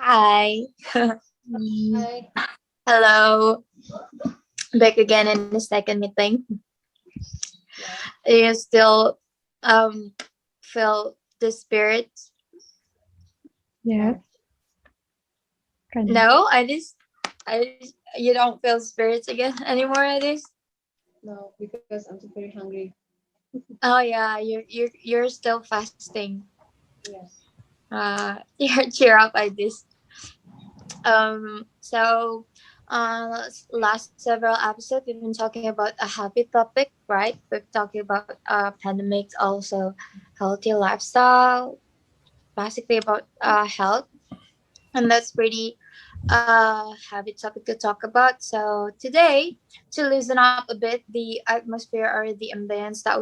Hi. Hi. Hello. Back again in the second meeting. Yeah. You still feel the spirit? Yes, No. kind of. No, you don't feel spirits again anymore, I just. No, because I'm so very hungry. Oh yeah, you're still fasting. Yes. You're cheer up I just. So last several episodes we've been talking about a happy topic, right? We've talking about pandemics, also healthy lifestyle, basically about health, and that's pretty heavy topic to talk about. So today, to loosen up a bit the atmosphere or the ambience that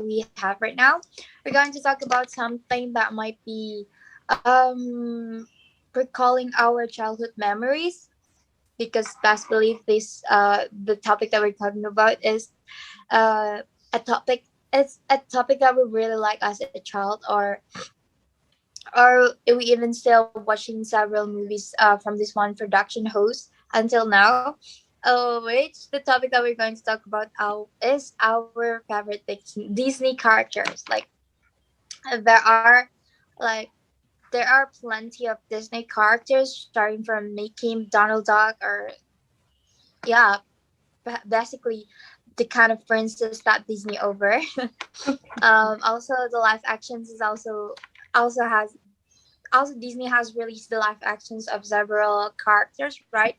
we have right now, we're going to talk about something that might be recalling our childhood memories, because best believe this the topic that we're talking about is uh a topic it's a topic that we really like as a child, or we even still watching several movies from this one production host until now, which the topic that we're going to talk about is our favorite Disney characters. Like there are like there are plenty of Disney characters, starting from Mickey, Donald Duck, or yeah, basically the kind of princess that Disney over. Also the live actions is also has also Disney has released the live actions of several characters, right?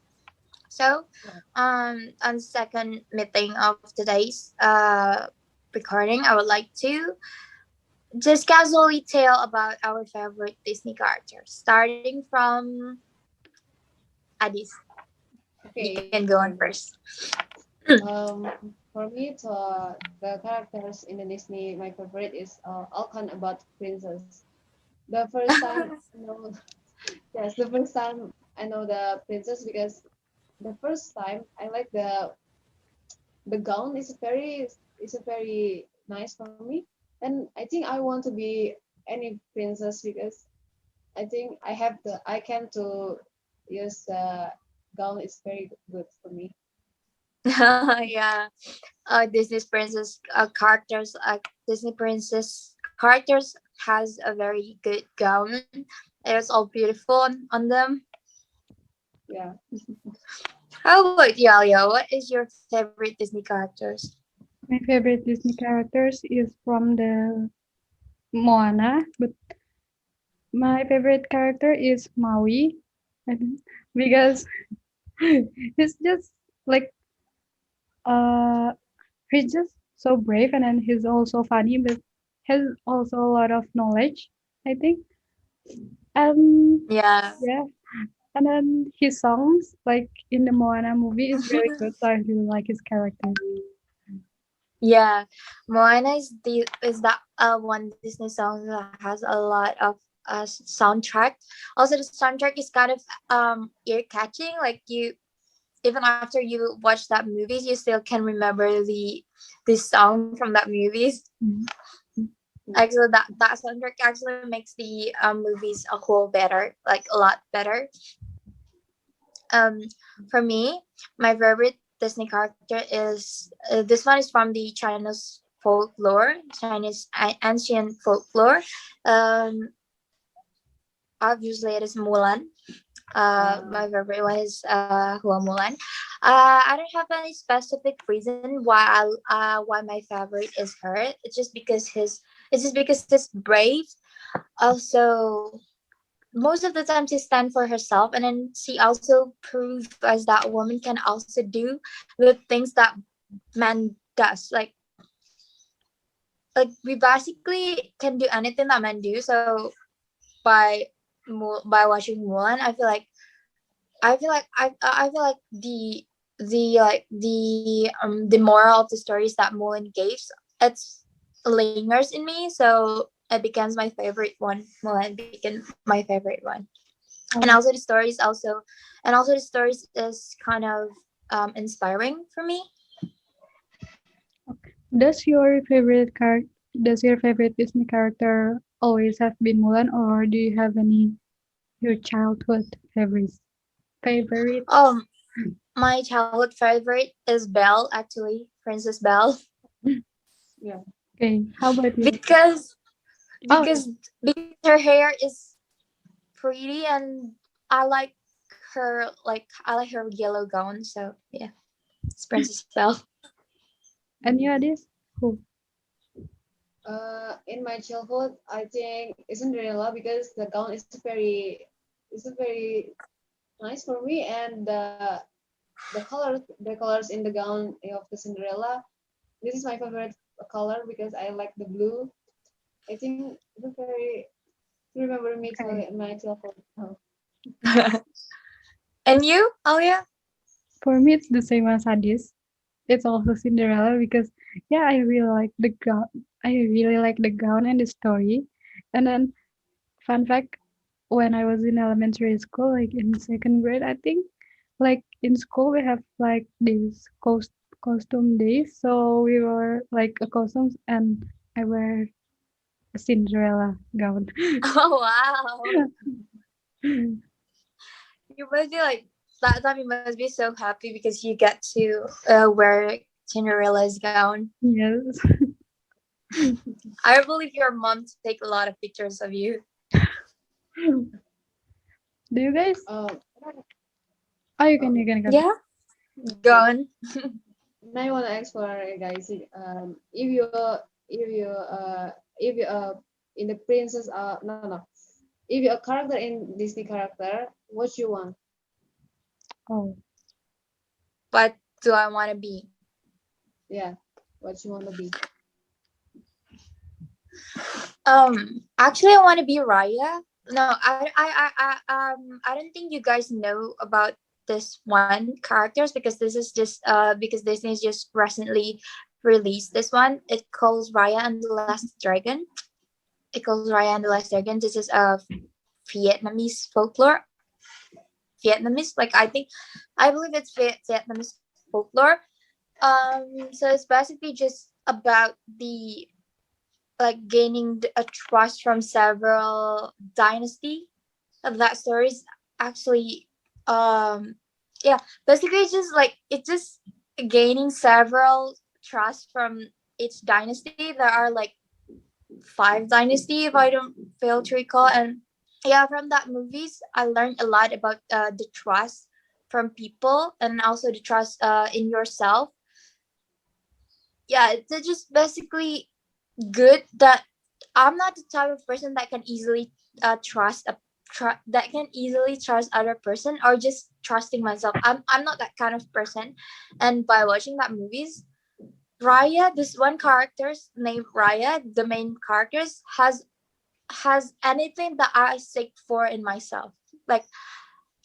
So, Yeah. on the second meeting of today's recording, I would like to just casually tell about our favorite Disney characters, starting from Adis. You can Okay. go on first. For me, the characters in the Disney, my favorite is Alkan about princess. The first time I know, yes, the first time I know the princess because the first time I like the gown is a very nice for me, and I think I want to be any princess because I think I can to use the gown is very good for me. Yeah, Disney princess characters, Disney princess characters has a very good gown. It's all beautiful on them. Yeah. How about you, Alya? What is your favorite Disney characters? My favorite Disney characters is from the Moana, but my favorite character is Maui, and- because he's just like uh he's just so brave, and then he's also funny, but has also a lot of knowledge, I think. Um, Yeah, yeah, and then his songs, like in the Moana movie, is really good. So I really like his character. yeah. Moana is that one Disney song that has a lot of soundtrack. Also, the soundtrack is kind of ear catching. Like you, even after you watch that movies, you still can remember the song from that movies. Mhm. Actually, that soundtrack actually makes the movies a whole better, like a lot better. Um, for me, my favorite Disney character is this one is from the Chinese folklore, Chinese ancient folklore. Um, Obviously, it is Mulan. Uh, My favorite one is Hua Mulan. I don't have any specific reason why my favorite is her. It's just because he's brave. Also, most of the time she stand for herself, and then she also proved us that woman can also do the things that man does. Like we basically can do anything that men do. So by by watching Mulan, I feel like the moral of the stories that Mulan gave, it's lingers in me. So it becomes my favorite one. Mulan became my favorite one. And Oh, also the stories is kind of inspiring for me. okay. Does your favorite Disney character always have been Mulan, or do you have any? your childhood favorite? Um, my childhood favorite is Belle, actually, Princess Belle, Yeah. Okay, how about you? because Oh, because because her hair is pretty, and I like I like her yellow gown. So yeah, it's Princess Belle. and you, Adis? Who? In my childhood, I think it's Cinderella because the gown is very nice for me, and the colors in the gown of the Cinderella. This is my favorite color because I like the blue. I think it's very remember me to Okay. my childhood. Oh, And you, Alia? For me, it's the same as Adis. It's also Cinderella because yeah, I really like the gown. I really like the gown and the story. And then fun fact, when I was in elementary school, like in second grade, I think, like in school we have like these costume days. So we were like a costumes and I wear a Cinderella gown. Oh wow, you must be like that time. You must be so happy because you get to wear Cinderella's gown. Yes. I believe your mom take a lot of pictures of you. Do you guys? um, Oh, you can go. Yeah, okay. gown. Now I want to ask for guys, if you in the princess no, if you're a character in Disney character, what you want? Oh, What do I want to be? Yeah, what you want to be? Actually, I want to be Raya. No, I don't think you guys know about this one characters because this is just because Disney just recently released this one. It calls Raya and the Last Dragon. It calls Raya and the Last Dragon. This is a Vietnamese folklore. Vietnamese, like I believe it's Vietnamese folklore. So it's basically just about the like gaining a trust from several dynasty. That story is actually yeah, basically it's just gaining several trust from each dynasty. There are like five dynasty if I don't fail to recall. And yeah, from that movies I learned a lot about the trust from people and also the trust in yourself. Yeah, it's just basically good that I'm not the type of person that can easily that can easily trust other person or just trusting myself. I'm not that kind of person. And by watching that movies, Raya, this one character's named Raya, the main characters has anything that I seek for in myself. Like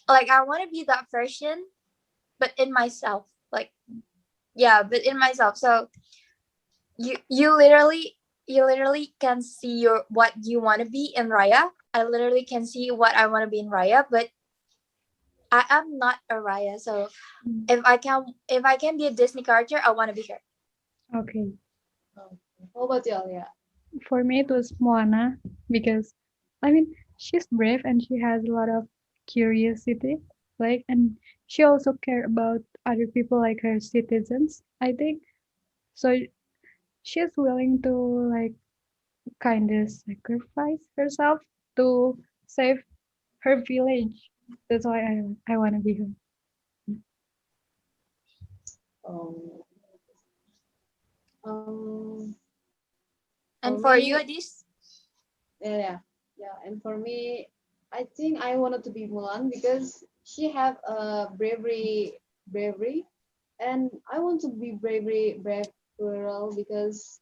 like I want to be that version, but in myself. Like yeah, but in myself. So you literally can see your what you want to be in Raya. I literally can see what I want to be in Raya, but I am not a Raya. So mm, if I can be a Disney character, I want to be her. okay. Oh, how about you, Alya? For me, it was Moana because, I mean, she's brave and she has a lot of curiosity. Like, and she also care about other people like her citizens. I think so. She's willing to like kind of sacrifice herself to save her village. That's why I want to be her. Um, um, for And for you, me, Adis? yeah. And for me, I think I wanted to be Mulan because she have a bravery, and I want to be brave girl because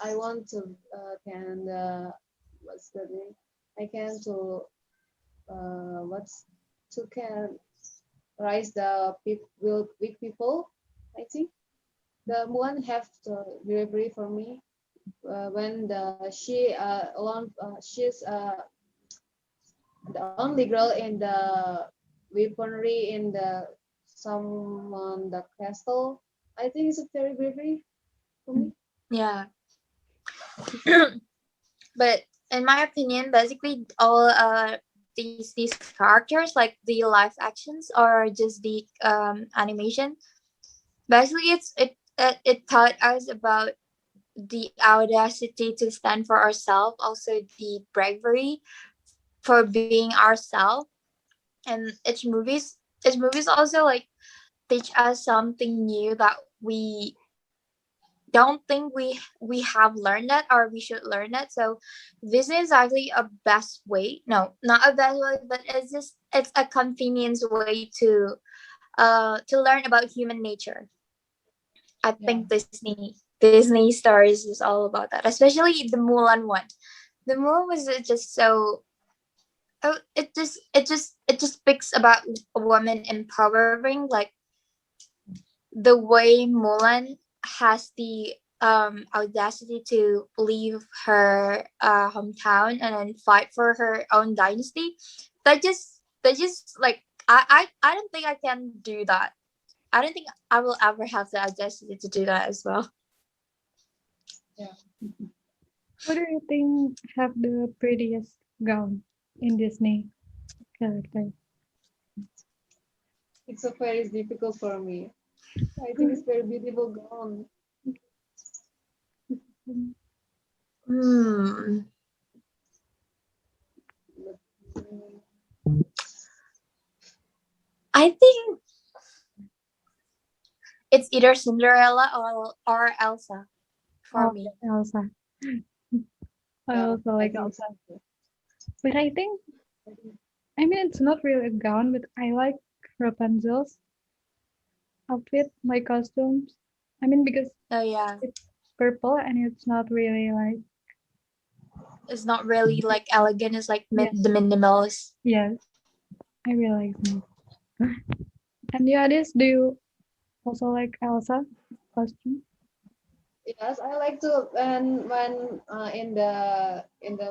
I want to can what's the name? I can to what's to can rise the weak people. I think the Mulan have the bravery for me when she alone she's the only girl in the weaponry in the someone the castle. I think it's a very bravery for me. Yeah. But in my opinion, basically all these characters, like the live actions or just the animation, basically it taught us about the audacity to stand for ourselves, also the bravery for being ourselves. And each movies also like teach us something new that we don't think we have learned that or we should learn that. So this is actually a best way, no, not a best way, but it's a convenience way to learn about human nature. I Yeah. think Disney stories is all about that, especially the Mulan one. The Mulan was just so, oh, it just speaks about a woman empowering, like the way Mulan has the audacity to leave her hometown and then fight for her own dynasty. That just like I don't think I can do that. I don't think I will ever have the audacity to do that as well. Yeah. Who do you think have the prettiest gown in Disney character? It's a very difficult for me. I think it's very beautiful gown. Mm, Hmm. But, I think it's either Cinderella or Elsa for Oh, me. Elsa. I yeah, also I like think Elsa. so. But I think, I think, I mean, it's not really a gown, but I like Rapunzel's outfit, like costumes. I mean, because Oh yeah, it's purple and it's not really like, it's not really like elegant. It's like yeah, the minimalist. yes, I really like them. And the others, do you also like Elsa costume? yes, I like to when in the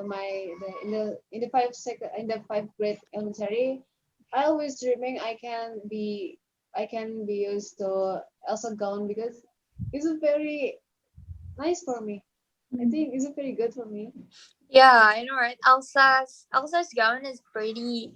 my the in the five grade elementary, I always dreaming I can be used to Elsa gown because it's a very nice for me. I Mm, think it's a very good for me. Yeah, I know, right? Elsa's gown is pretty.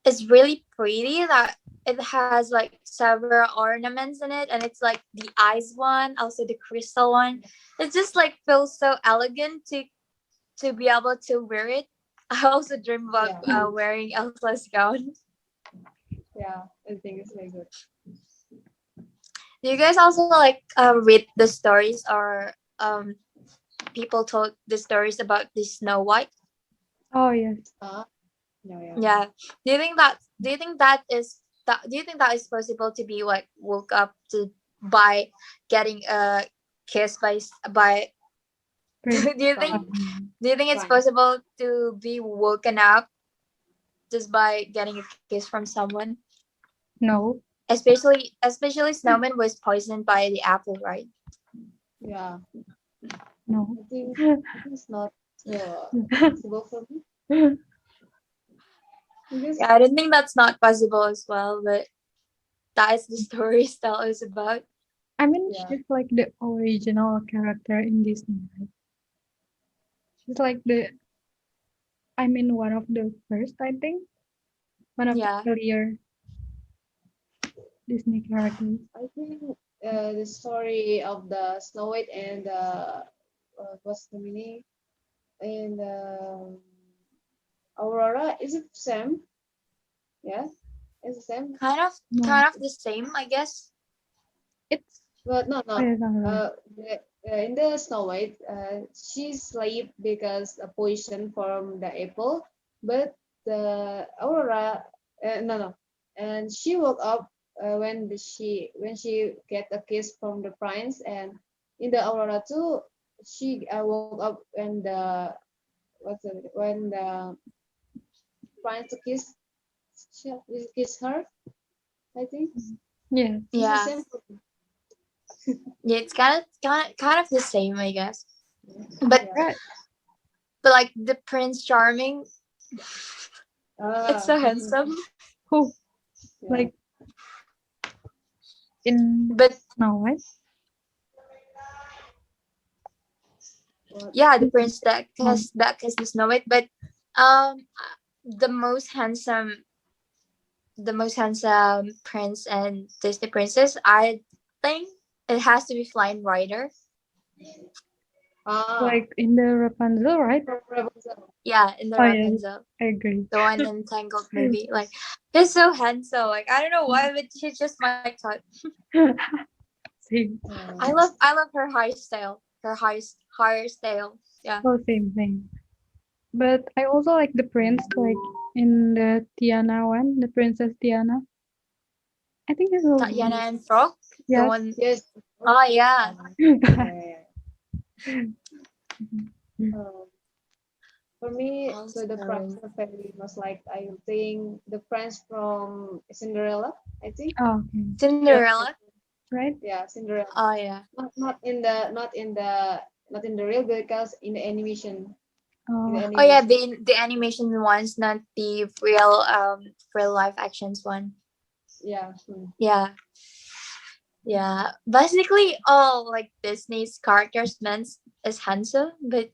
It's really pretty. That it has like several ornaments in it, and it's like the ice one, also the crystal one. It just like feels so elegant to be able to wear it. I also dream about Yeah, wearing Elsa's gown. yeah, I think it's very good. Do you guys also like read the stories or people told the stories about the Snow White? oh, yes. Ah, yeah, yeah. Yeah. Do you think that is possible to be like woke up to by getting a kiss by Prince. do you think Fine, Um, do you think it's fine. possible to be woken up just by getting a kiss from someone? no, Especially Snowman was poisoned by the apple, right? Yeah, no. I think it's not possible for me because Yeah, I don't think that's not possible as well, but that is the story tell us about. I mean, yeah, she's like the original character in Disney, right? She's like I mean, one of the first, I think, one of the Yeah. earlier Disney characters. I think the story of the Snow White and what's the meaning and Aurora is it same? Yeah, it's the same. Kind of No, kind of the same, I guess. it's But no, no. I don't know. In the Snow White, she sleep because a poison from the apple, but the Aurora, no, no, and she woke up when she get a kiss from the prince, and in the Aurora too, she woke up when the prince to kiss her. I think Yes, it's the Yeah. same. Yeah, it's kind of the same, I guess. But Yeah. right. but like the Prince Charming, it's Ah, so handsome. Who yeah. like in But Snow White? What? Yeah, the prince Um, that kisses Snow White. But um, the most handsome, the most handsome prince and Disney princess, I think it has to be Flying Rider. Ah, like in the Rapunzel, right? Rapunzel. Yeah, in the Oh yeah, Rapunzel, I agree. the one in Tangled movie. Like he's so handsome. Like I don't know why, but he's just my type. Same. Yeah. I love her hairstyle. Her hairstyle. Yeah. Oh, same. But I also like the prince, like in the Tiana one, the Princess Tiana. I think it's a Tatiana and Frog. The yes. one. Yes. Oh yeah. Yeah. Um, for me, so the Also, Prancer family was like I think the friends from Cinderella. I think. Oh, okay. Yeah. Cinderella. Right? Yeah, Cinderella. Oh yeah. Not in the real because in the animation. In the Oh, Oh yeah. animation. The animation ones, not the real life actions one. Yeah. Yeah. Yeah. Basically, all like Disney's characters meant is handsome, but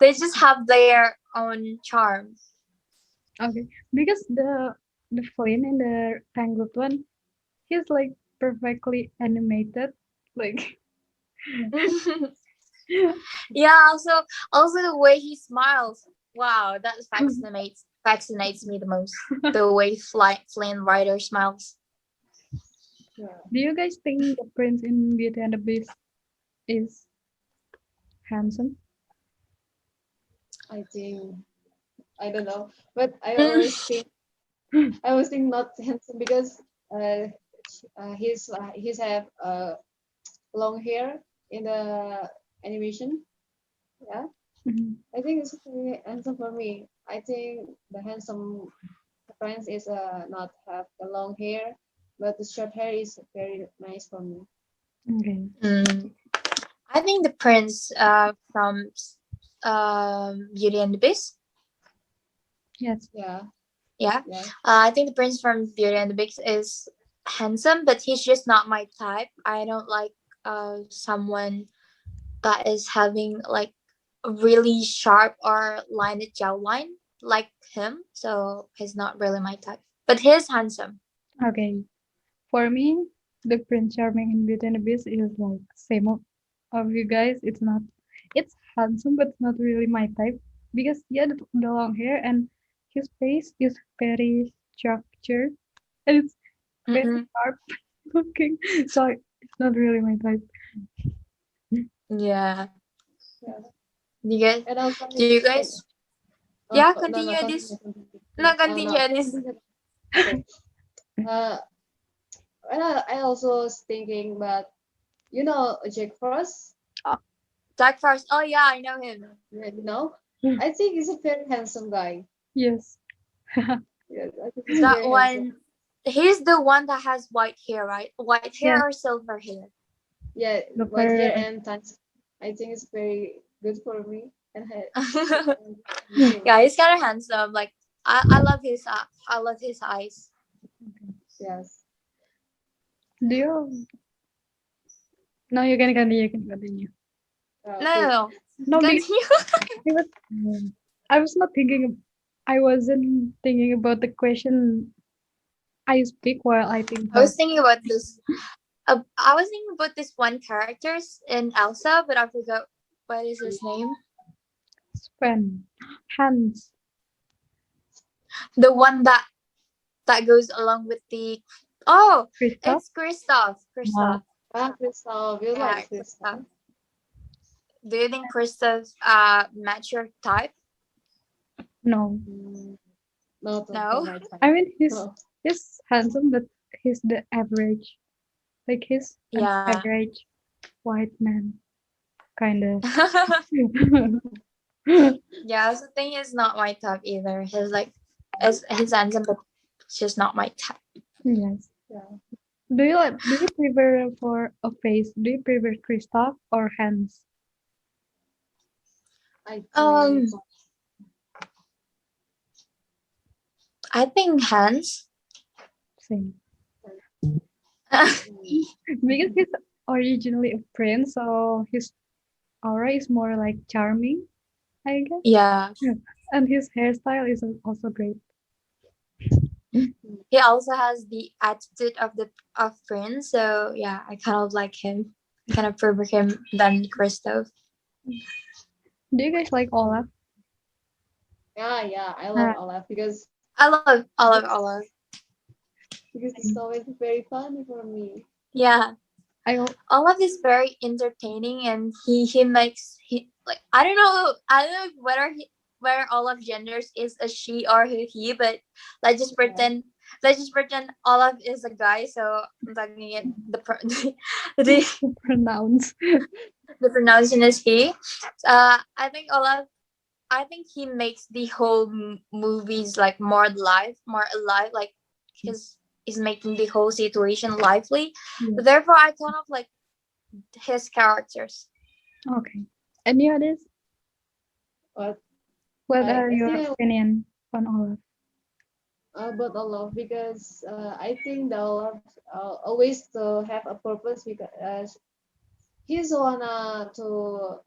they just have their own charm. okay. Because the Flynn in the Tangled one, he's like perfectly animated. Like Yeah. Also the way he smiles. Wow, that fascinates me the most. The way Flynn Rider smiles. Yeah. do you guys think the prince in Beauty and the Beast is handsome? I think I don't know, but I always think not handsome because uh, he's have long hair in the animation. Yeah, Mhm. I think it's very handsome for me. I think the handsome prince is not have the long hair, but the short hair is very nice for me. Okay. Mm. I think the prince from Beauty and the Beast. Yes. Yeah, Yeah. yeah, I think the prince from Beauty and the Beast is handsome, but he's just not my type. I don't like someone that is having like a really sharp or lined jawline like him. So he's not really my type. But he's handsome. Okay. For me, the Prince Charming in Beauty and the Beast is like same of you guys. It's handsome, but it's not really my type because yeah, the long hair and his face is very structured and it's very Mm-hmm. sharp looking. So it's not really my type. Yeah. yeah. Do you guys? And also, Do you guys? oh Yeah. no, no, Continue continue, this. continue. No, Oh continue no, this. continue. Okay. Uh, and I also was thinking, but you know, Jake Frost. Oh, Jack Frost. Oh yeah, I know him. Yeah, you know, I think he's a very handsome guy. yes. Yes, I think he's That very handsome. one. He's the one that has white hair, right? White hair Yes. or silver hair? Yeah, white Super. hair and tons. I think it's very good for me. And handsome. Yeah, he's kind of handsome. Like I love I love his eyes. Yes. Do you? No, you can continue. You can continue. No, no, Okay. no. No, Continue. because I was not thinking. I wasn't thinking about the question. I speak while I think I was about thinking about this. I was thinking about this one characters in Elsa, but I forgot what is his name. Sven, Hans, The one that goes along with the. Oh, Kristoff. it's Kristoff. No, Kristoff. Ah, Crystal. You Yeah, like Crystal? Kristoff. Do you think Kristoff match your type? no. Mm, no, for No. my type. I mean, No. he's handsome, but he's the average. Like he's an Yeah. average white man, kind of. Yeah, so thing is not my type either. He's like, as he's handsome, but it's just not my type. Yes. Yeah. Do you prefer for a face? Do you prefer Kristoff or Hans? I think. Um, I think Hans. Same. Yeah, Mm, Because he's originally a prince, so he's aura is more like charming, I guess. Yeah. Yeah. And his hairstyle is also great. He also has the attitude of the of Prince, so yeah, I kind of like him. I kind of prefer him than Christoph. Do you guys like Olaf? Yeah, I love Uh, Olaf because I love because Olive. because the story is very funny for me. Yeah, I Olaf is very entertaining, and he makes he like I don't know whether Olaf genders is a she or a he, but let's just Yeah. pretend let's just pretend Olaf is a guy. So I'm talking it the pronounce. the pronunciation is he. I think Olaf. I think he makes the whole movies like more alive. Like his is making the whole situation lively. Yeah. Therefore, I kind of like his characters. Okay. Any others? But What I are I your think opinion on Olaf? about Olaf because I think the Olaf always to have a purpose because he's wanna to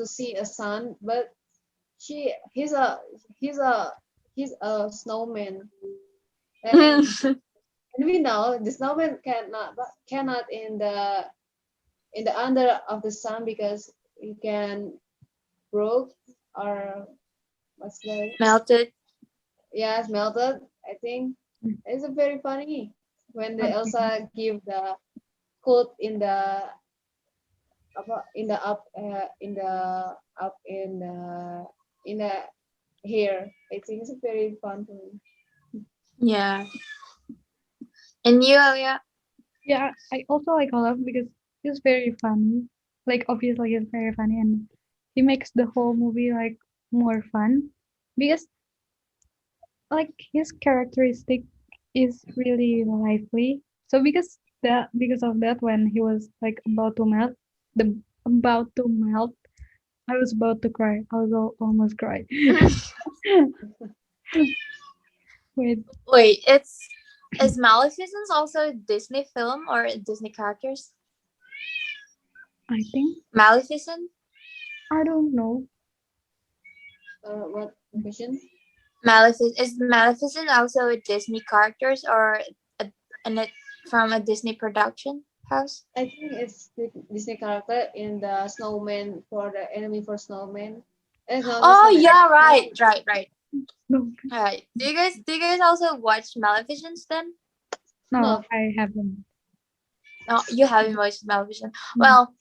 see a sun, but she he's a he's a snowman, and and we know the snowman cannot in the under of the sun because he can broke or what's the Melted. yes melted. I think Mm. it's a very funny when the Okay. Elsa give the quote in the up in the hair. I think it's very fun to me. Yeah. And you, Alya? Yeah, I also like Olaf because he's very funny. Like obviously he's very funny and he makes the whole movie like more fun because like his characteristic is really lively. So because of that when he was like about to melt, I was about to cry. I was almost cry. Wait, Wait, it's is Maleficent also a Disney film or Disney characters? I think Maleficent? I don't know. What question? Maleficent is Maleficent also a Disney characters or a, and it from a Disney production house? I think it's the Disney character in the snowman for the enemy for snowman. No, not Oh snowman. yeah, No, right. No, All right. Do you guys also watch Maleficent then? no, no. I haven't. Oh, you haven't watched Maleficent. Mm. Well,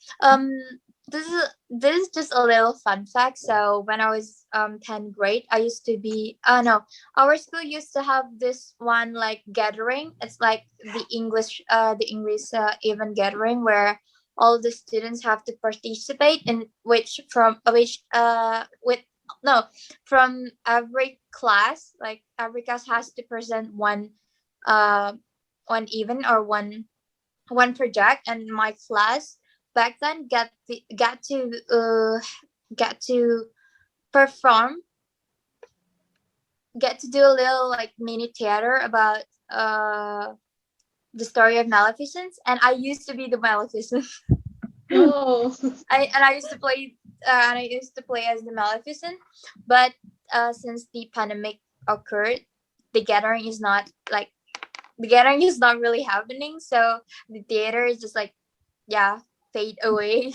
this is just a little fun fact. So when I was 10th grade, I used to be no, our school used to have this one like gathering. It's like the English event gathering where all the students have to participate in which with no from every class, like every class has to present uh one event or one project, and my class back then get to perform get to do a little like mini theater about the story of Maleficent, and I used to be the Maleficent. Oh, I used to play as the Maleficent, but since the pandemic occurred, the gathering is not like the gathering is not really happening, so the theater is just like yeah fade away.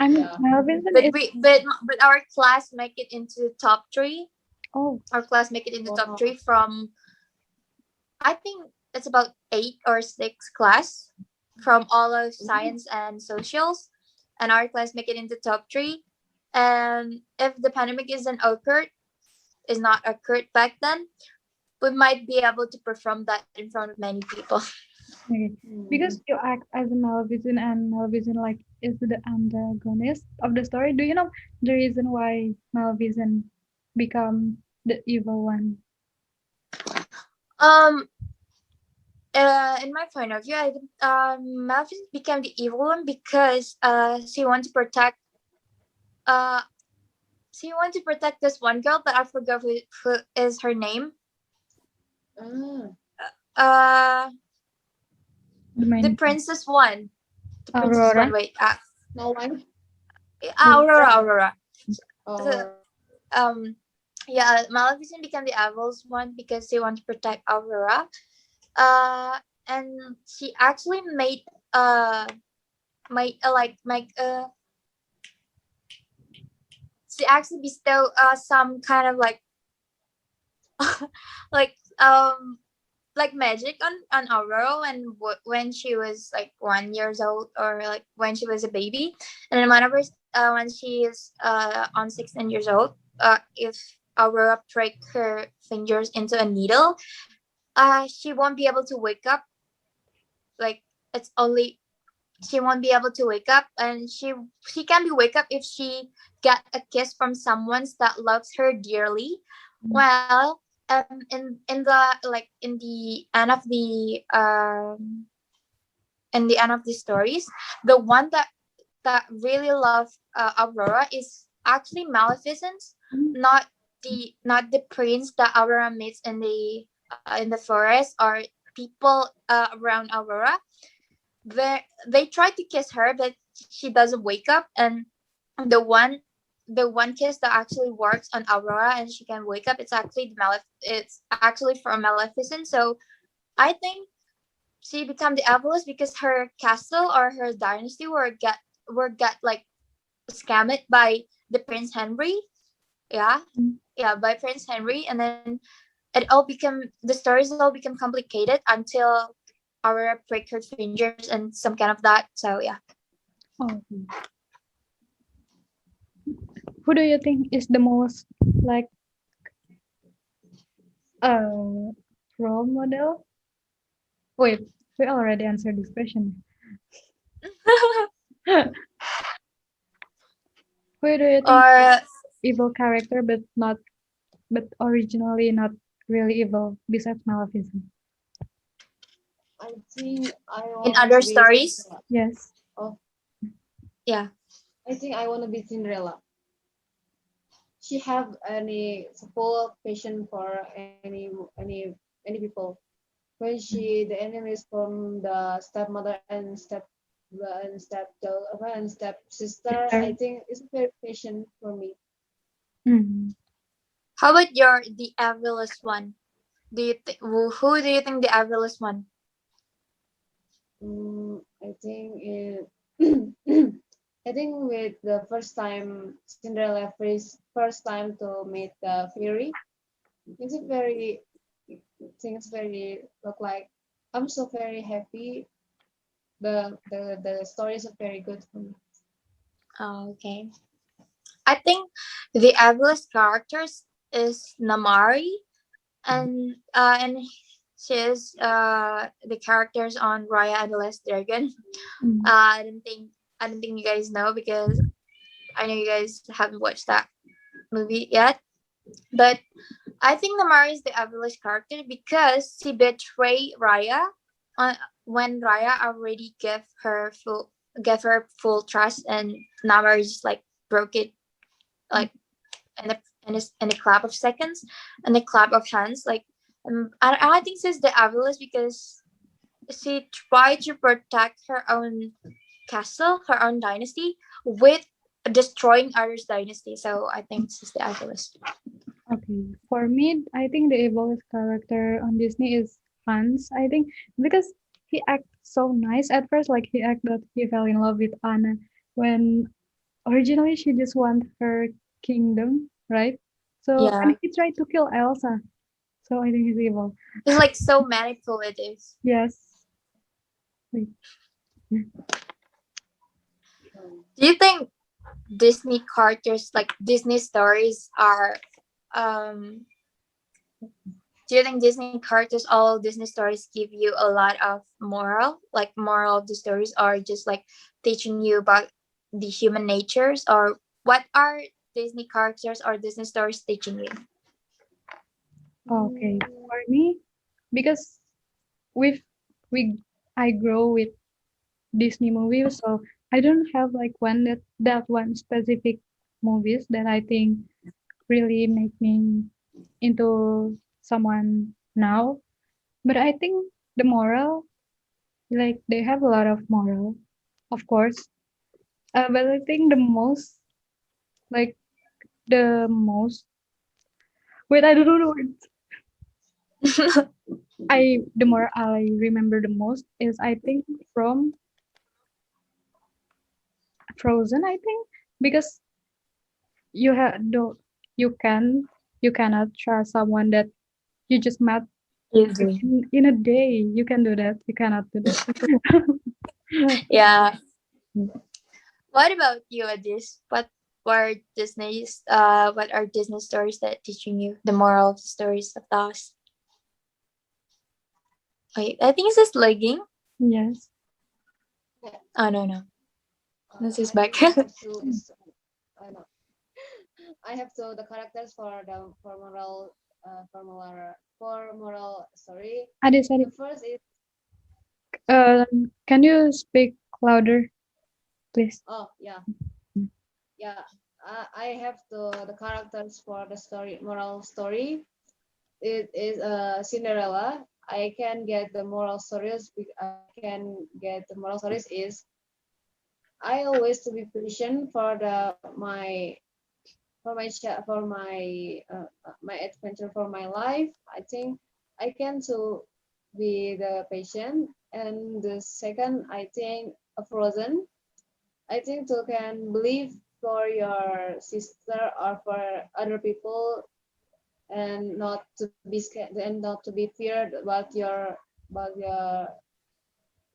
I mean, yeah. Melvin but is we but our class make it into top three. oh, Our class make it into top Wow. three from I think it's about 8 or 6 class from all of Mhm. science and socials, and our class make it into top three. And if the pandemic is not occurred back then, we might be able to perform that in front of many people. okay. Mm. Because you act as a Melvin and Melvin like is the antagonist of the story. Do you know the reason why Melvin become the evil one? Um, in my point of view, I think Malphite became the evil one because she wants to protect uh this one girl, but I forgot who is her name. Ah, Uh, The the main princess one. The princess one. Aurora. Wait. no one. Movie. Aurora. So, Or um, yeah, Maleficent became the evil's one because they want to protect Aurora. Uh, and she actually made she actually bestowed some kind of like like magic on Aurora when she was like 1 years old, or like when she was a baby. And then when she is on 16 years old, if Aurora prick her fingers into a needle, she won't be able to wake up. Like, it's only she won't be able to wake up, and she can be wake up if she get a kiss from someone that loves her dearly. Well, in the end of the stories, the one that really love Aurora is actually Maleficent, Mm. not the prince that Aurora meets in the forest, or people around Aurora. They try to kiss her, but she doesn't wake up. And the one the one kiss that actually works on Aurora and she can wake up, it's actually from Maleficent. So I think she became the Evelyn because her castle or her dynasty were get like scammed by the Prince Henry. Yeah, yeah, by Prince Henry. And then the stories all become complicated until Aurora break her fingers and some kind of that. So yeah. Oh, who do you think is the most like uh role model? Wait, we already answered this question. Who do you think Or evil character but originally not really evil besides Maleficent? I think I in want other to be stories. Cinderella. Yes. Oh, Yeah. I think I want to be Cinderella. She have any full of passion for any people. When she the enemies from the stepmother and step sister, I Sister. think it's very patient for me. Mhm. How about the Averless one? Who do you think the Averless one? I think I think with the first time Cinderella first time to meet the fairy, it's a very things very look like I'm so very happy. The stories are very good for me. Oh, okay. I think the Averless characters is Namari, and she is the characters on Raya and the Last Dragon. Mm. I don't think you guys know, because I know you guys haven't watched that movie yet. But I think Namari is the Averless character because she betrayed Raya on when Raya already gave her full trust, and Namari just like broke it, like in a clap of seconds, and a clap of hands. Like, I think she's the Averless because she tried to protect her own castle, her own dynasty, with destroying others' dynasty. So I think she's the Averless. Okay. For me, I think the evilest character on Disney is Hans. I think because he acts so nice at first, like he act that he fell in love with Anna when originally she just want her kingdom, right? So and Yeah, he tried to kill Elsa. So I think he's evil. it's like so manipulative. Yes. Wait. Um, Do you think Disney characters, like Disney stories, are um? Do you think Disney characters, all Disney stories, give you a lot of moral of the stories, or just like teaching you about the human natures, or what are Disney characters or Disney stories teaching you? Okay. mm, For me, because with we I grow with Disney movies, so I don't have like that one specific movies that I think really make me into someone now. But I think the moral, like they have a lot of moral, of course. But I think the most, like the most, wait, I don't know. The more I remember the most is I think from Frozen. I think because you have do you can you cannot trust someone that you just met Easily. in a day. You can do that. You cannot do that. Yeah. What about you, Adis? What are Disney stories that teaching you the moral of the stories of those? Wait, I think it's this legging. Yes. Yeah, Oh no. This is I back. think I have to is I know I have to the characters for the for moral story. Adis, The Adis, first is can you speak louder, please? oh yeah I have the characters for the story moral story. It is Cinderella. I can get the moral stories. I can get the moral stories is I always to be patient for the my adventure for my life. I think I can to be the patient. And the second, I think a Frozen. I think to can believe for your sister or for other people and not to be scared and not to be feared about your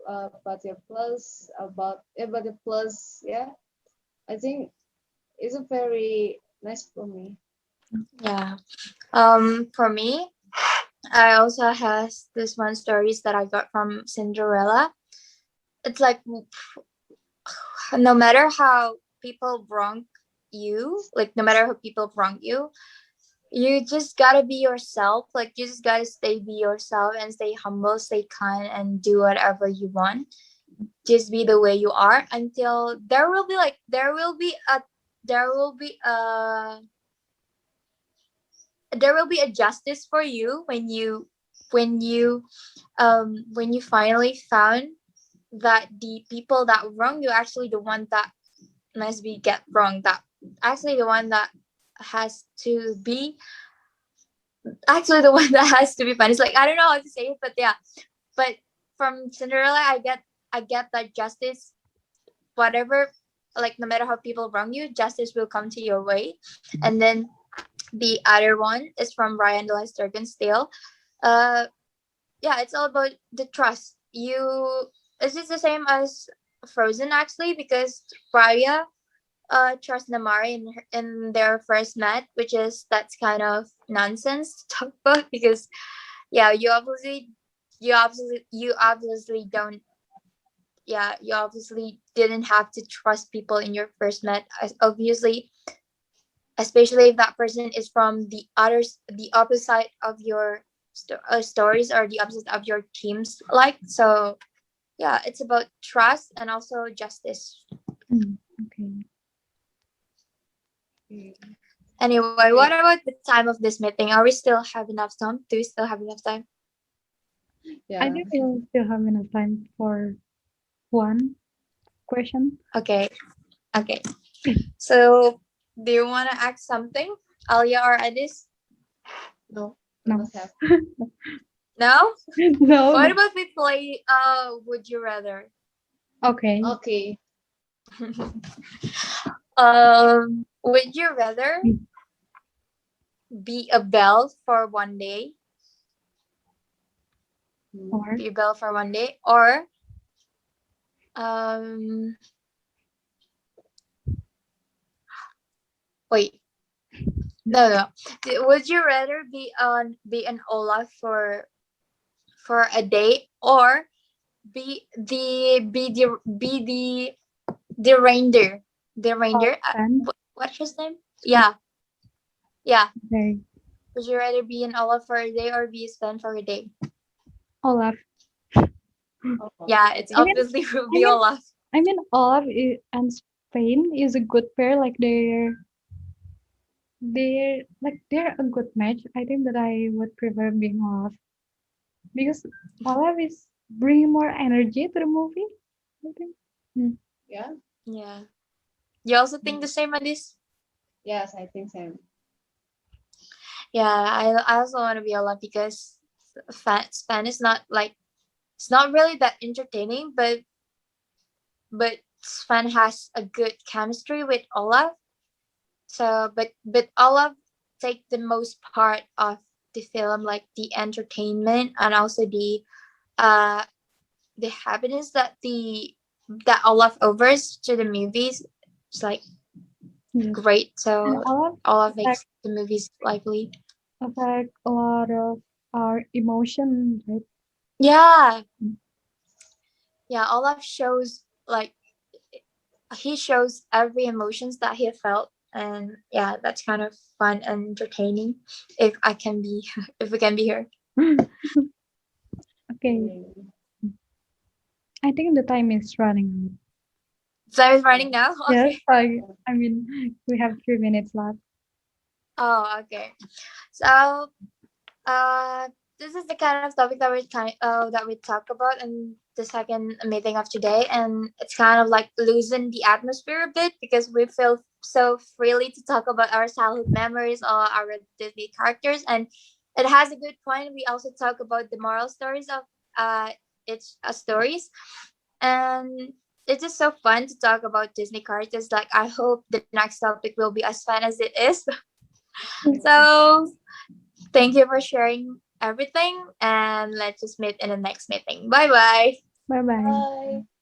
about your plus about the plus. Yeah, I think it's a very nice for me. Yeah. For me, I also has this one stories that I got from Cinderella. It's like no matter how people wrong you, like no matter how people wrong you just gotta be yourself. Like you just gotta stay be yourself and stay humble, stay kind, and do whatever you want. Just be the way you are until there will be a there will be a justice for you when you when you finally found that the people that wrong you actually the one that must be get wrong, that actually the one that has to be actually the one that has to be punished. Like I don't know how to say it, but yeah. But from Cinderella, I get that justice, whatever, like no matter how people wrong you, justice will come to your way. And then the other one is from Ryan the Last Dragon's Tale. Uh, yeah, it's all about the trust. Is it the same as Frozen actually? Because Raya trust Namari in their first met, which is that's kind of nonsense to talk about because yeah, you obviously don't you obviously didn't have to trust people in your first met. Obviously, especially if that person is from the opposite of your stories or the opposite of your teams. Like so, yeah, it's about trust and also justice. Okay. Mm. Anyway, what Okay. about the time of this meeting? Are we still have enough time? Do we still have enough time? I Yeah. think we'll still have enough time for one question. Okay, okay. So, do you want to ask something, Alya or Adis? No, we No. must have. No. No, What no. about we play? Would you rather? Okay. Okay. Would you rather be a bell for one day, Mm. Or be a bell for one day, or um, wait, no. Would you rather be an Olaf for a day, or the reindeer, the all reindeer? ten. What's his name? Yeah, yeah. Okay. Would you rather be an Olaf for a day or be a Sven for a day? Olaf. Oh, Yeah, it's okay. I mean, obviously will I be mean, Olaf. Olaf and Spain is a good pair. Like they're a good match. I think that I would prefer being Olaf because Olaf is bringing more energy to the movie. I think. Mm. Yeah. Yeah. You also think the same on this? Yes, I think so. Yeah, I also want to be Olaf because Span is not like it's not really that entertaining, but Sven has a good chemistry with Olaf. So, but Olaf take the most part of the film, like the entertainment and also uh the happiness that Olaf offers to the movies. It's like Yes. great. And So all Olaf affect makes the movies lively. affect a lot of our emotion, right? Yeah, yeah. Olaf shows like he shows every emotions that he felt, and yeah, that's kind of fun and entertaining. If I can be, if we can be here. Okay, Mm. I think the time is running out. So it's Yeah. running now. Yes, Okay. I mean, we have 3 minutes left. Oh, okay. So uh this is the kind of topic that we talk about in the second meeting of today, and it's kind of like loosen the atmosphere a bit because we feel so freely to talk about our childhood memories or our Disney characters, and it has a good point. We also talk about the moral stories of uh its stories, and it's just so fun to talk about Disney characters. Like I hope the next topic will be as fun as it is. So thank you for sharing everything, and let's just meet in the next meeting. Bye bye. Bye bye. Bye.